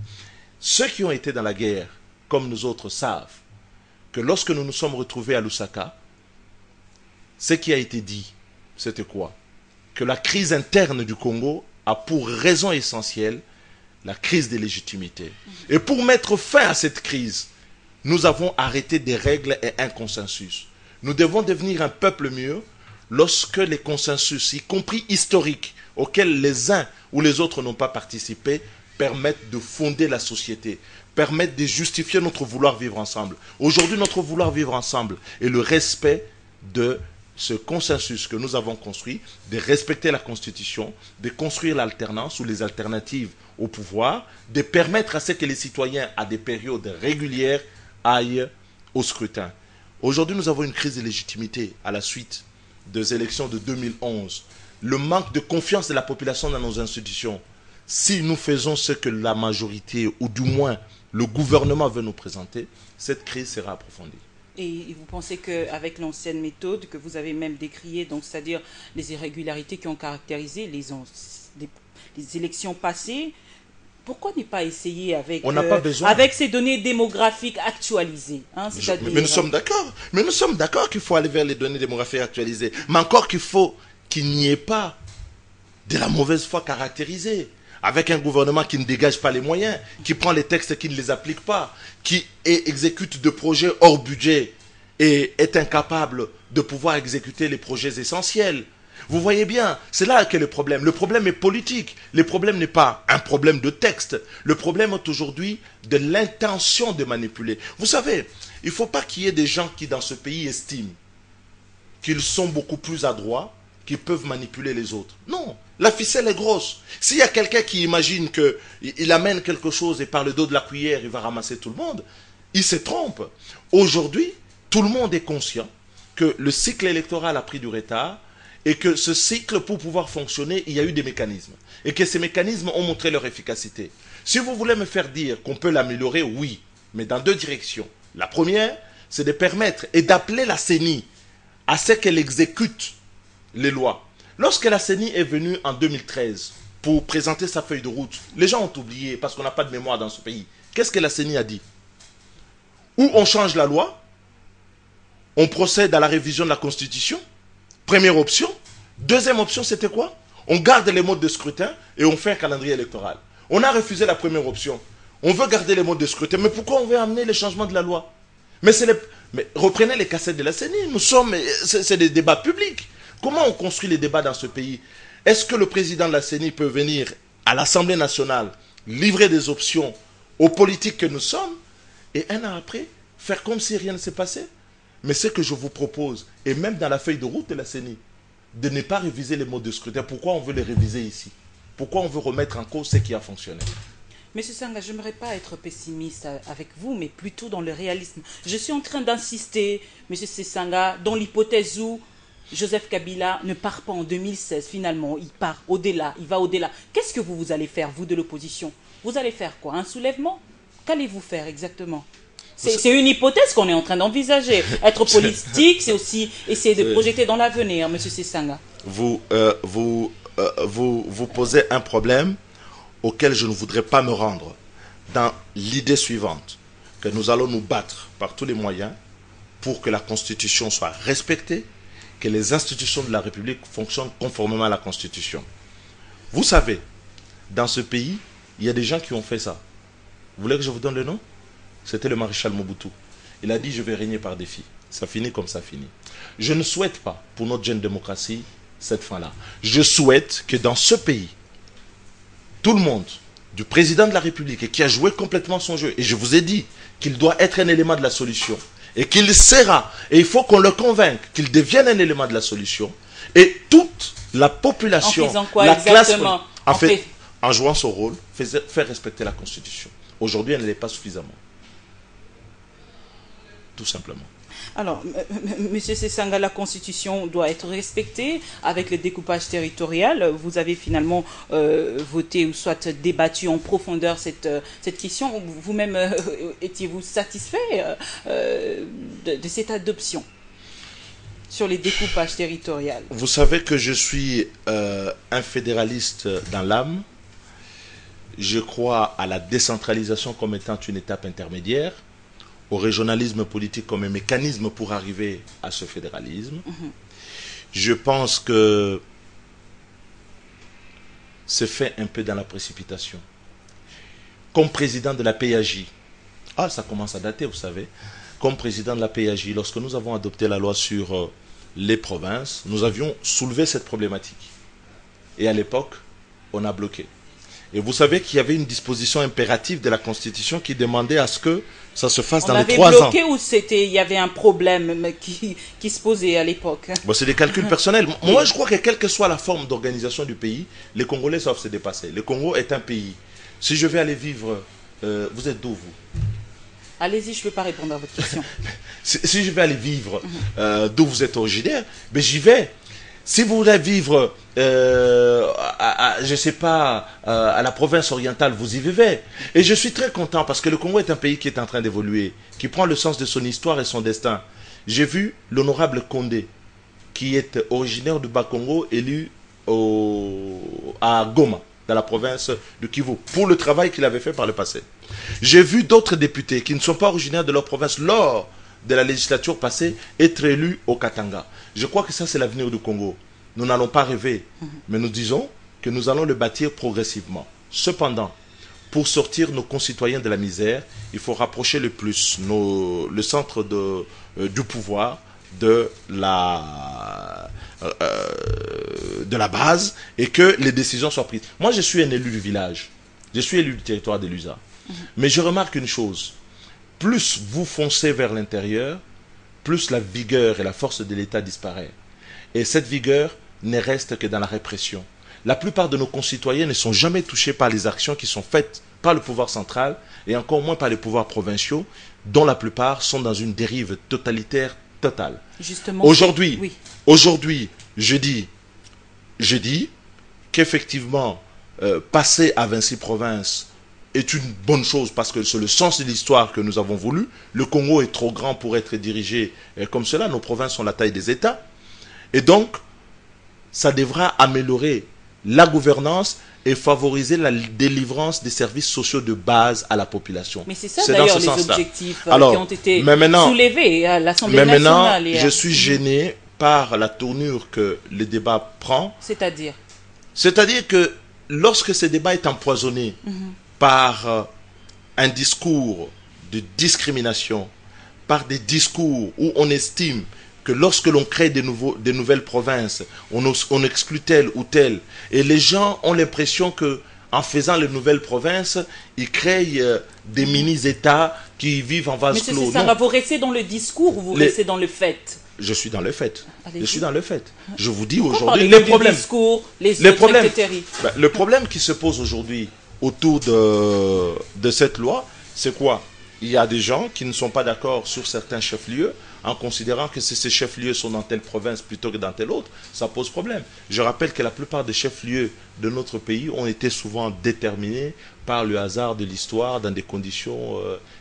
Ceux qui ont été dans la guerre, comme nous autres, savent que lorsque nous nous sommes retrouvés à Lusaka, ce qui a été dit, c'était quoi? Que la crise interne du Congo a pour raison essentielle la crise des légitimités. Et pour mettre fin à cette crise, nous avons arrêté des règles et un consensus. Nous devons devenir un peuple mieux lorsque les consensus, y compris historiques, auxquels les uns ou les autres n'ont pas participé, permettent de fonder la société, permettent de justifier notre vouloir vivre ensemble. Aujourd'hui, notre vouloir vivre ensemble est le respect de ce consensus que nous avons construit, de respecter la Constitution, de construire l'alternance ou les alternatives au pouvoir, de permettre à ce que les citoyens, à des périodes régulières, aillent au scrutin. Aujourd'hui, nous avons une crise de légitimité à la suite des élections de 2011. Le manque de confiance de la population dans nos institutions. Si nous faisons ce que la majorité, ou du moins le gouvernement veut nous présenter, cette crise sera approfondie. Et vous pensez qu'avec l'ancienne méthode que vous avez même décriée, donc c'est-à-dire les irrégularités qui ont caractérisé les élections passées, pourquoi ne pas essayer avec ces données démographiques actualisées, hein, mais nous sommes d'accord. Mais nous sommes d'accord qu'il faut aller vers les données démographiques actualisées. Mais encore qu'il faut qu'il n'y ait pas de la mauvaise foi caractérisée. Avec un gouvernement qui ne dégage pas les moyens, qui prend les textes et qui ne les applique pas, qui exécute des projets hors budget et est incapable de pouvoir exécuter les projets essentiels. Vous voyez bien, c'est là qu'est le problème. Le problème est politique. Le problème n'est pas un problème de texte. Le problème est aujourd'hui de l'intention de manipuler. Vous savez, il ne faut pas qu'il y ait des gens qui dans ce pays estiment qu'ils sont beaucoup plus adroits, qui peuvent manipuler les autres. Non, la ficelle est grosse. S'il y a quelqu'un qui imagine qu'il amène quelque chose et par le dos de la cuillère, il va ramasser tout le monde, il se trompe. Aujourd'hui, tout le monde est conscient que le cycle électoral a pris du retard et que ce cycle, pour pouvoir fonctionner, il y a eu des mécanismes. Et que ces mécanismes ont montré leur efficacité. Si vous voulez me faire dire qu'on peut l'améliorer, oui, mais dans deux directions. La première, c'est de permettre et d'appeler la CENI à ce qu'elle exécute les lois. Lorsque la CENI est venue en 2013 pour présenter sa feuille de route, les gens ont oublié parce qu'on n'a pas de mémoire dans ce pays. Qu'est-ce que la CENI a dit? Ou on change la loi, on procède à la révision de la Constitution, première option. Deuxième option, c'était quoi? On garde les modes de scrutin et on fait un calendrier électoral. On a refusé la première option. On veut garder les modes de scrutin. Mais pourquoi on veut amener les changements de la loi? Mais reprenez les cassettes de la CENI. C'est des débats publics. Comment on construit les débats dans ce pays? Est-ce que le président de la CENI peut venir à l'Assemblée nationale, livrer des options aux politiques que nous sommes, et un an après, faire comme si rien ne s'est passé? Mais ce que je vous propose, et même dans la feuille de route de la CENI, de ne pas réviser les modes de scrutin. Pourquoi on veut les réviser ici? Pourquoi on veut remettre en cause ce qui a fonctionné? Monsieur Sanga, je n'aimerais pas être pessimiste avec vous, mais plutôt dans le réalisme. Je suis en train d'insister, Monsieur Sanga, dans l'hypothèse où Joseph Kabila ne part pas en 2016, finalement, il part au-delà, il va au-delà. Qu'est-ce que vous allez faire, vous de l'opposition? Vous allez faire quoi? Un soulèvement? Qu'allez-vous faire exactement? C'est une hypothèse qu'on est en train d'envisager. Être politique, c'est aussi essayer de projeter dans l'avenir, Monsieur Sanga. Vous posez un problème auquel je ne voudrais pas me rendre, dans l'idée suivante, que nous allons nous battre par tous les moyens pour que la Constitution soit respectée, que les institutions de la République fonctionnent conformément à la Constitution. Vous savez, dans ce pays, il y a des gens qui ont fait ça. Vous voulez que je vous donne le nom? C'était le maréchal Mobutu. Il a dit, je vais régner par défi. Ça finit comme ça finit. Je ne souhaite pas, pour notre jeune démocratie, cette fin-là. Je souhaite que dans ce pays, tout le monde, du président de la République, et qui a joué complètement son jeu, et je vous ai dit qu'il doit être un élément de la solution, et qu'il sera, et il faut qu'on le convainque qu'il devienne un élément de la solution, et toute la population, en faisant quoi, la classe, en jouant son rôle, faire respecter la Constitution. Aujourd'hui, elle ne l'est pas suffisamment. Tout simplement. Alors, Monsieur Sanga, la Constitution doit être respectée avec le découpage territorial. Vous avez finalement voté ou soit débattu en profondeur cette question. Vous-même, étiez-vous satisfait de cette adoption sur les découpages territoriaux? Vous savez que je suis un fédéraliste dans l'âme. Je crois à la décentralisation comme étant une étape intermédiaire, au régionalisme politique comme un mécanisme pour arriver à ce fédéralisme. Je pense que c'est fait un peu dans la précipitation. Comme président de la PAJ, ça commence à dater, vous savez, comme président de la PAJ, lorsque nous avons adopté la loi sur les provinces, nous avions soulevé cette problématique. Et à l'époque, on a bloqué. Et vous savez qu'il y avait une disposition impérative de la Constitution qui demandait à ce que ça se fasse dans les 3 ans. On avait bloqué ou il y avait un problème qui se posait à l'époque? C'est des calculs personnels. Moi, je crois que quelle que soit la forme d'organisation du pays, les Congolais savent se dépasser. Le Congo est un pays. Si je vais aller vivre... vous êtes d'où, vous? Allez-y, je ne peux pas répondre à votre question. Si je vais aller vivre d'où vous êtes originaire, ben j'y vais. Si vous voulez vivre, je ne sais pas, à la province orientale, vous y vivez. Et je suis très content parce que le Congo est un pays qui est en train d'évoluer, qui prend le sens de son histoire et son destin. J'ai vu l'honorable Condé, qui est originaire du Bas-Congo, élu à Goma, dans la province de Kivu, pour le travail qu'il avait fait par le passé. J'ai vu d'autres députés qui ne sont pas originaires de leur province lors de la législature passée être élus au Katanga. Je crois que ça, c'est l'avenir du Congo. Nous n'allons pas rêver, mais nous disons que nous allons le bâtir progressivement. Cependant, pour sortir nos concitoyens de la misère, il faut rapprocher le plus le centre du pouvoir de la base et que les décisions soient prises. Moi, je suis un élu du village. Je suis élu du territoire de Lusa. Mais je remarque une chose. Plus vous foncez vers l'intérieur, plus la vigueur et la force de l'État disparaît. Et cette vigueur ne reste que dans la répression. La plupart de nos concitoyens ne sont jamais touchés par les actions qui sont faites par le pouvoir central et encore moins par les pouvoirs provinciaux, dont la plupart sont dans une dérive totalitaire totale. Aujourd'hui, je dis qu'effectivement, passer à 26 provinces est une bonne chose parce que c'est le sens de l'histoire que nous avons voulu. Le Congo est trop grand pour être dirigé comme cela. Nos provinces ont la taille des États. Et donc, ça devra améliorer la gouvernance et favoriser la délivrance des services sociaux de base à la population. Mais c'est ça d'ailleurs les objectifs qui ont été soulevés à l'Assemblée nationale. Mais maintenant, je suis gêné par la tournure que le débat prend. C'est-à-dire que lorsque ce débat est empoisonné par un discours de discrimination, par des discours où on estime que lorsque l'on crée des nouvelles provinces, on exclut telle ou telle, et les gens ont l'impression que en faisant les nouvelles provinces, ils créent des mini-États qui vivent en vase clos. Mais vous restez dans le discours ou vous restez dans le fait? Je suis dans le fait. Allez-y. Je suis dans le fait. Je vous dis Pourquoi aujourd'hui parlez-vous les du problèmes. discours, les problèmes. etc. Le problème qui se pose aujourd'hui autour de cette loi, c'est quoi? Il y a des gens qui ne sont pas d'accord sur certains chefs-lieux en considérant que si ces chefs-lieux sont dans telle province plutôt que dans telle autre, ça pose problème. Je rappelle que la plupart des chefs-lieux de notre pays ont été souvent déterminés par le hasard de l'histoire dans des conditions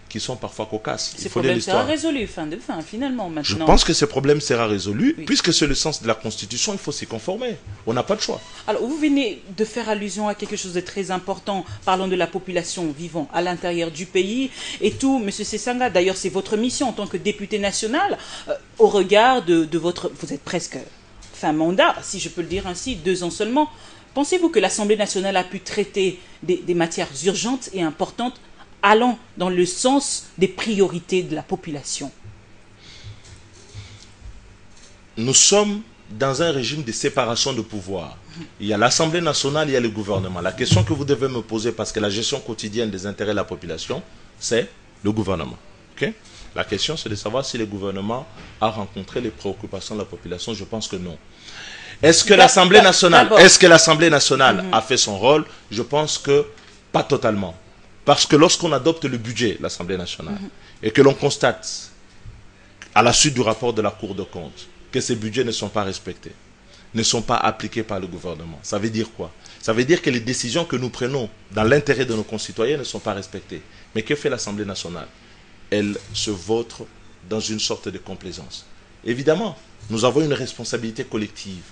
qui sont parfois cocasses. Ces problèmes sera résolu, fin de fin, finalement, maintenant. Je pense que ce problème sera résolu, oui. Puisque c'est le sens de la Constitution, il faut s'y conformer. On n'a pas de choix. Alors, vous venez de faire allusion à quelque chose de très important, parlant de la population vivant à l'intérieur du pays et tout. Monsieur Sesanga, d'ailleurs, c'est votre mission en tant que député national, au regard de votre... Vous êtes presque fin mandat, si je peux le dire ainsi, 2 ans seulement. Pensez-vous que l'Assemblée nationale a pu traiter des matières urgentes et importantes allant dans le sens des priorités de la population? Nous sommes dans un régime de séparation de pouvoir. Il y a l'Assemblée nationale, il y a le gouvernement. La question que vous devez me poser, parce que la gestion quotidienne des intérêts de la population, c'est le gouvernement. Okay? La question, c'est de savoir si le gouvernement a rencontré les préoccupations de la population. Je pense que non. Est-ce que l'Assemblée nationale, a fait son rôle? Je pense que pas totalement. Parce que lorsqu'on adopte le budget, l'Assemblée nationale, et que l'on constate, à la suite du rapport de la Cour des comptes, que ces budgets ne sont pas respectés, ne sont pas appliqués par le gouvernement, ça veut dire quoi? Ça veut dire que les décisions que nous prenons dans l'intérêt de nos concitoyens ne sont pas respectées. Mais que fait l'Assemblée nationale? Elle se vautre dans une sorte de complaisance. Évidemment, nous avons une responsabilité collective.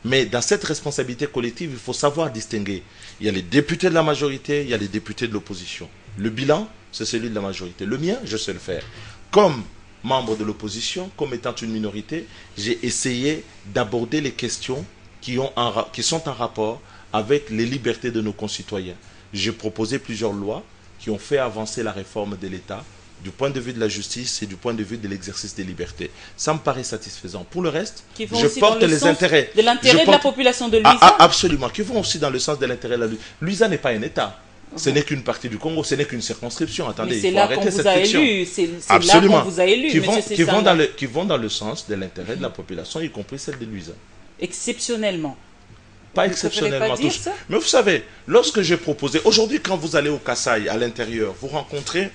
Mais dans cette responsabilité collective, il faut savoir distinguer. Il y a les députés de la majorité, il y a les députés de l'opposition. Le bilan, c'est celui de la majorité. Le mien, je sais le faire. Comme membre de l'opposition, comme étant une minorité, j'ai essayé d'aborder les questions qui sont en rapport avec les libertés de nos concitoyens. J'ai proposé plusieurs lois qui ont fait avancer la réforme de l'État, du point de vue de la justice et du point de vue de l'exercice des libertés. Ça me paraît satisfaisant. Pour le reste, je porte les intérêts. De l'intérêt de la population de Luiza. Absolument, qui vont aussi dans le sens de l'intérêt de la Luiza. Luiza n'est pas un État. Ce n'est qu'une partie du Congo, ce n'est qu'une circonscription. Attendez, il faut arrêter cette fiction. C'est là qu'on vous a élu. Qui vont dans le sens de l'intérêt de la population, y compris celle de Luiza. Exceptionnellement. Pas exceptionnellement tous. Mais vous savez, lorsque j'ai proposé, aujourd'hui quand vous allez au Kasaï, à l'intérieur, vous rencontrez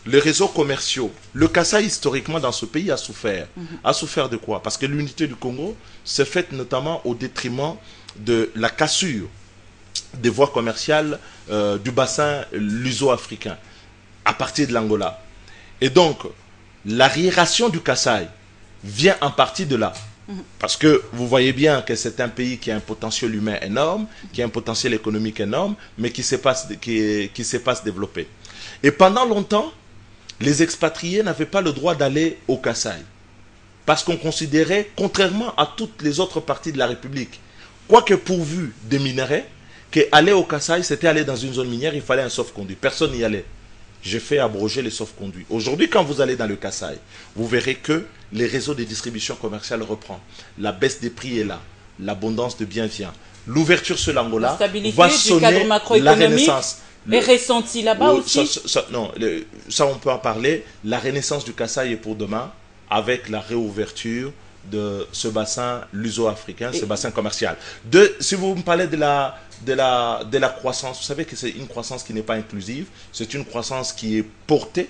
les réseaux commerciaux. Le Kasaï, historiquement, dans ce pays, a souffert. A souffert de quoi? Parce que l'unité du Congo s'est faite notamment au détriment de la cassure des voies commerciales du bassin luso-africain, à partir de l'Angola. Et donc, l'arriération du Kasaï vient en partie de là. Parce que vous voyez bien que c'est un pays qui a un potentiel humain énorme, qui a un potentiel économique énorme, mais qui sait pas se développer. Et pendant longtemps, les expatriés n'avaient pas le droit d'aller au Kasaï. Parce qu'on considérait, contrairement à toutes les autres parties de la République, quoique pourvu des minerais, qu'aller au Kasaï, c'était aller dans une zone minière, il fallait un sauf-conduit. Personne n'y allait. J'ai fait abroger les sauf-conduits. Aujourd'hui, quand vous allez dans le Kasaï, vous verrez que les réseaux de distribution commerciale reprennent. La baisse des prix est là. L'abondance de biens vient. L'ouverture sur l'Angola va sonner la renaissance. est ressenti là-bas aussi? Ça, on peut en parler. La renaissance du Kasaï est pour demain, avec la réouverture de ce bassin luso-africain, ce bassin commercial. Si vous me parlez de la croissance, vous savez que c'est une croissance qui n'est pas inclusive, c'est une croissance qui est portée,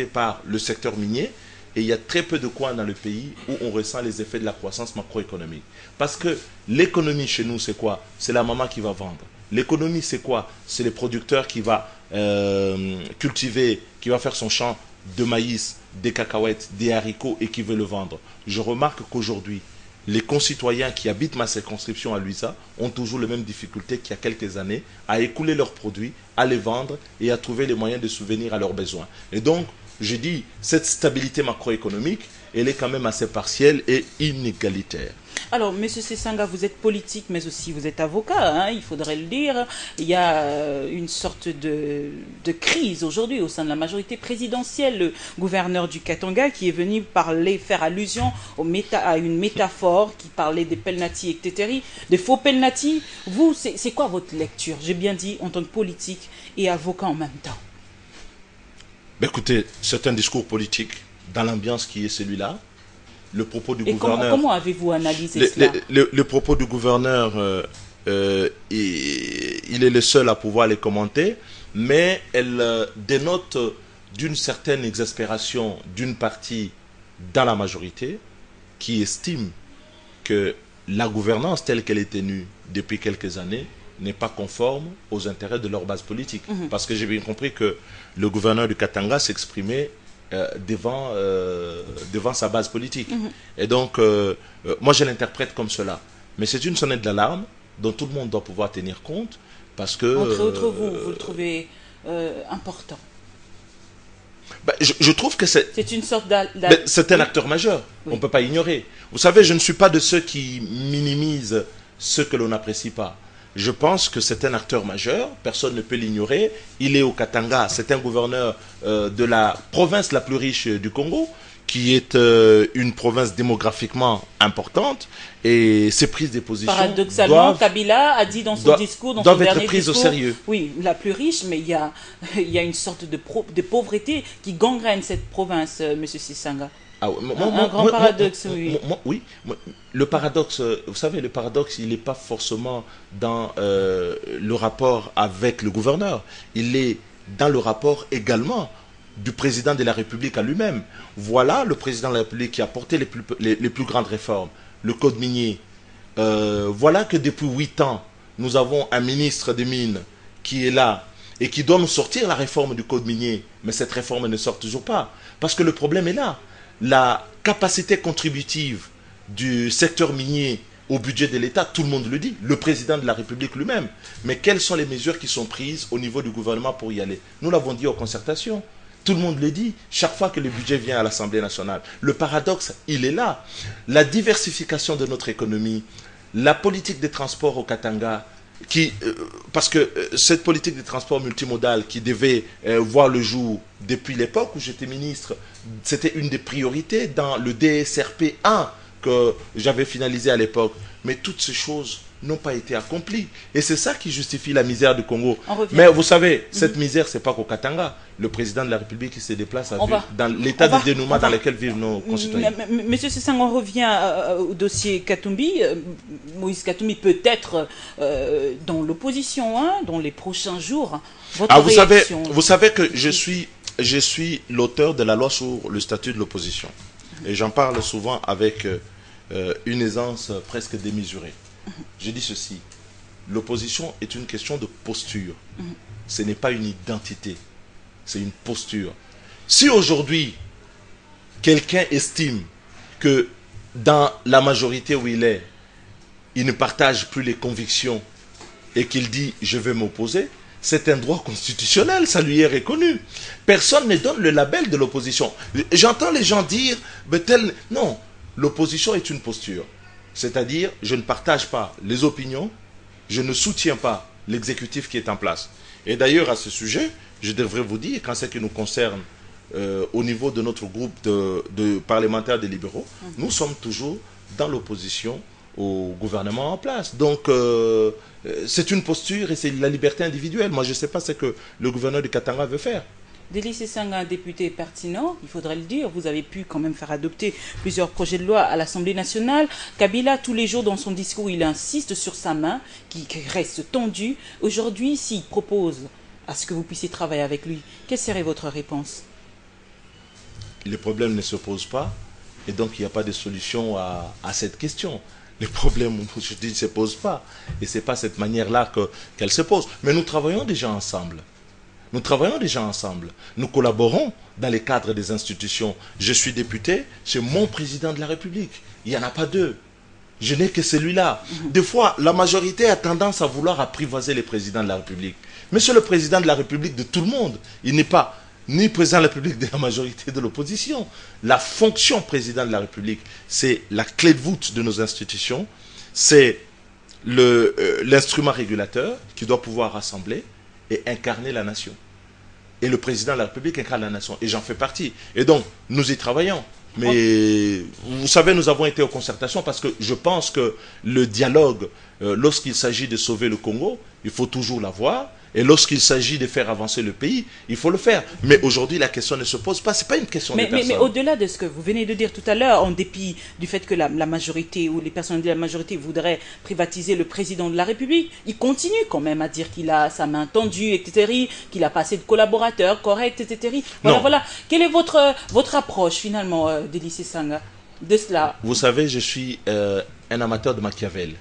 par le secteur minier, et il y a très peu de coins dans le pays où on ressent les effets de la croissance macroéconomique. Parce que l'économie chez nous, c'est quoi? C'est la maman qui va vendre. L'économie, c'est quoi? C'est le producteur qui va cultiver, qui va faire son champ de maïs, des cacahuètes, des haricots et qui veut le vendre. Je remarque qu'aujourd'hui, les concitoyens qui habitent ma circonscription à Luiza ont toujours les mêmes difficultés qu'il y a quelques années à écouler leurs produits, à les vendre et à trouver les moyens de subvenir à leurs besoins. Et donc, je dis, cette stabilité macroéconomique, elle est quand même assez partielle et inégalitaire. Alors, M. Sesanga, vous êtes politique, mais aussi vous êtes avocat, hein, il faudrait le dire. Il y a une sorte de crise aujourd'hui au sein de la majorité présidentielle. Le gouverneur du Katanga qui est venu faire allusion à une métaphore qui parlait des pelnati et Tétéri, des faux pelnati. Vous, c'est quoi votre lecture? J'ai bien dit en tant que politique et avocat en même temps. Écoutez, c'est un discours politique dans l'ambiance qui est celui-là. le propos du Et gouverneur... comment avez-vous analysé cela? Le propos du gouverneur, il est le seul à pouvoir les commenter, mais elle dénote d'une certaine exaspération d'une partie dans la majorité qui estime que la gouvernance telle qu'elle est tenue depuis quelques années n'est pas conforme aux intérêts de leur base politique. Parce que j'ai bien compris que le gouverneur du Katanga s'exprimait devant sa base politique. Et donc, moi je l'interprète comme cela. Mais c'est une sonnette d'alarme dont tout le monde doit pouvoir tenir compte parce que... Entre autres, vous le trouvez important? Ben, je trouve que c'est une sorte c'est un acteur majeur. Oui. On ne peut pas ignorer. Vous savez, je ne suis pas de ceux qui minimisent ce que l'on n'apprécie pas. Je pense que c'est un acteur majeur, personne ne peut l'ignorer. Il est au Katanga, c'est un gouverneur de la province la plus riche du Congo, qui est une province démographiquement importante, et ses prises de position paradoxalement, Kabila a dit dans son discours, dans son dernier être prises discours, au sérieux. Oui, la plus riche, mais il y a une sorte de pauvreté qui gangrène cette province, M. Sisanga. Ah, un grand paradoxe, oui. Oui, le paradoxe, vous savez, le paradoxe, il n'est pas forcément dans le rapport avec le gouverneur. Il est dans le rapport également du président de la République à lui-même. Voilà le président de la République qui a porté les plus grandes réformes. Le code minier. Voilà que depuis 8 ans, nous avons un ministre des Mines qui est là et qui doit nous sortir la réforme du code minier. Mais cette réforme ne sort toujours pas. Parce que le problème est là. La capacité contributive du secteur minier au budget de l'État, tout le monde le dit, le président de la République lui-même. Mais quelles sont les mesures qui sont prises au niveau du gouvernement pour y aller? Nous l'avons dit aux concertations. Tout le monde le dit, chaque fois que le budget vient à l'Assemblée nationale. Le paradoxe, il est là. La diversification de notre économie, la politique des transports au Katanga, parce que cette politique des transports multimodal qui devait voir le jour depuis l'époque où j'étais ministre, c'était une des priorités dans le DSRP 1 que j'avais finalisé à l'époque. Mais toutes ces choses n'ont pas été accomplies. Et c'est ça qui justifie la misère du Congo. Mais vous savez, cette misère, c'est pas qu'au Katanga. Le président de la République qui se déplace dans l'état de dénouement dans lequel vivent nos concitoyens. Monsieur Sisanga, on revient au dossier Katumbi. Moïse Katumbi peut être dans l'opposition, dans les prochains jours. Votre réaction? Vous savez que je suis l'auteur de la loi sur le statut de l'opposition. Et j'en parle souvent avec une aisance presque démesurée. Je dis ceci, l'opposition est une question de posture. Ce n'est pas une identité, c'est une posture. Si aujourd'hui, quelqu'un estime que dans la majorité où il est, il ne partage plus les convictions et qu'il dit « je vais m'opposer », c'est un droit constitutionnel, ça lui est reconnu. Personne ne donne le label de l'opposition. J'entends les gens dire « non, l'opposition est une posture ». C'est-à-dire, je ne partage pas les opinions, je ne soutiens pas l'exécutif qui est en place. Et d'ailleurs, à ce sujet, je devrais vous dire, qu'en ce qui nous concerne, au niveau de notre groupe de parlementaires des libéraux, nous sommes toujours dans l'opposition au gouvernement en place. Donc, c'est une posture et c'est la liberté individuelle. Moi, je ne sais pas ce que le gouverneur du Katanga veut faire. Délice Sisanga, un député pertinent, il faudrait le dire. Vous avez pu quand même faire adopter plusieurs projets de loi à l'Assemblée nationale. Kabila, tous les jours dans son discours, il insiste sur sa main qui reste tendue. Aujourd'hui, s'il propose à ce que vous puissiez travailler avec lui, quelle serait votre réponse? Les problèmes ne se posent pas et donc il n'y a pas de solution à cette question. Les problèmes, je dis, ne se posent pas. Et ce n'est pas cette manière-là qu'elles se posent. Mais nous travaillons déjà ensemble. Nous travaillons déjà ensemble. Nous collaborons dans les cadres des institutions. Je suis député, c'est mon président de la République. Il n'y en a pas deux. Je n'ai que celui-là. Des fois, la majorité a tendance à vouloir apprivoiser les présidents de la République. Mais c'est le président de la République de tout le monde. Il n'est pas ni président de la République de la majorité de l'opposition. La fonction président de la République, c'est la clé de voûte de nos institutions. C'est l'instrument régulateur qui doit pouvoir rassembler et incarner la nation. Et le président de la République incarne la nation. Et j'en fais partie. Et donc, nous y travaillons. Mais vous savez, nous avons été aux concertations parce que je pense que le dialogue, lorsqu'il s'agit de sauver le Congo, il faut toujours l'avoir. Et lorsqu'il s'agit de faire avancer le pays, il faut le faire. Mais aujourd'hui, la question ne se pose pas. Ce n'est pas une question de personne. Mais au-delà de ce que vous venez de dire tout à l'heure, en dépit du fait que la majorité ou les personnes de la majorité voudraient privatiser le président de la République, il continue quand même à dire qu'il a sa main tendue, etc., qu'il a pas assez de collaborateurs corrects, etc. Voilà, voilà. Quelle est votre approche finalement, Délice Sanga, de cela? Vous savez, je suis un amateur de Machiavel.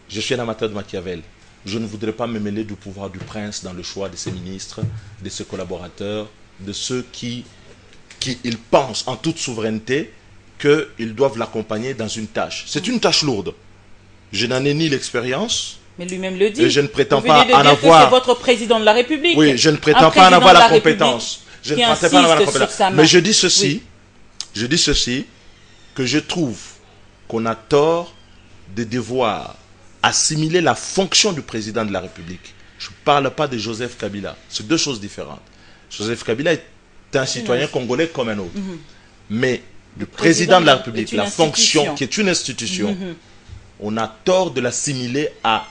Je suis un amateur de Machiavel. Je ne voudrais pas me mêler du pouvoir du prince dans le choix de ses ministres, de ses collaborateurs, de ceux qui ils pensent en toute souveraineté qu'ils doivent l'accompagner dans une tâche. C'est une tâche lourde. Je n'en ai ni l'expérience. Mais lui-même le dit. Et je ne prétends Vous pas venez de en dire avoir. Que c'est votre président de la République. Oui, je ne prétends pas en avoir la compétence. Je ne prétends pas en avoir la compétence. Mais je dis ceci. Oui. Je dis ceci, que je trouve qu'on a tort de devoir assimiler la fonction du président de la République. Je ne parle pas de Joseph Kabila. C'est deux choses différentes. Joseph Kabila est un citoyen congolais comme un autre. Mais le président de la République, la fonction qui est une institution, on a tort de l'assimiler à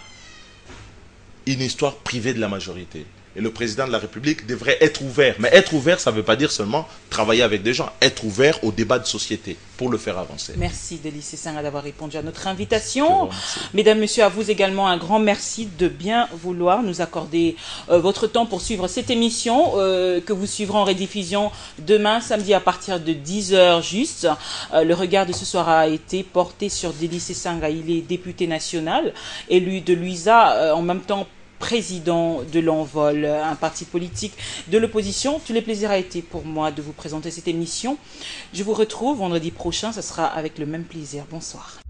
une histoire privée de la majorité. Et le président de la République devrait être ouvert. Mais être ouvert, ça ne veut pas dire seulement travailler avec des gens. Être ouvert au débat de société pour le faire avancer. Merci Délice Sanga d'avoir répondu à notre invitation. Mesdames, Messieurs, à vous également un grand merci de bien vouloir nous accorder votre temps pour suivre cette émission que vous suivrez en rediffusion demain, samedi à partir de 10h juste. Le regard de ce soir a été porté sur Délice Sanga. Il est député national, élu de Luisa, en même temps président de l'Envol, un parti politique de l'opposition. Tous les plaisirs a été pour moi de vous présenter cette émission. Je vous retrouve vendredi prochain, ce sera avec le même plaisir. Bonsoir.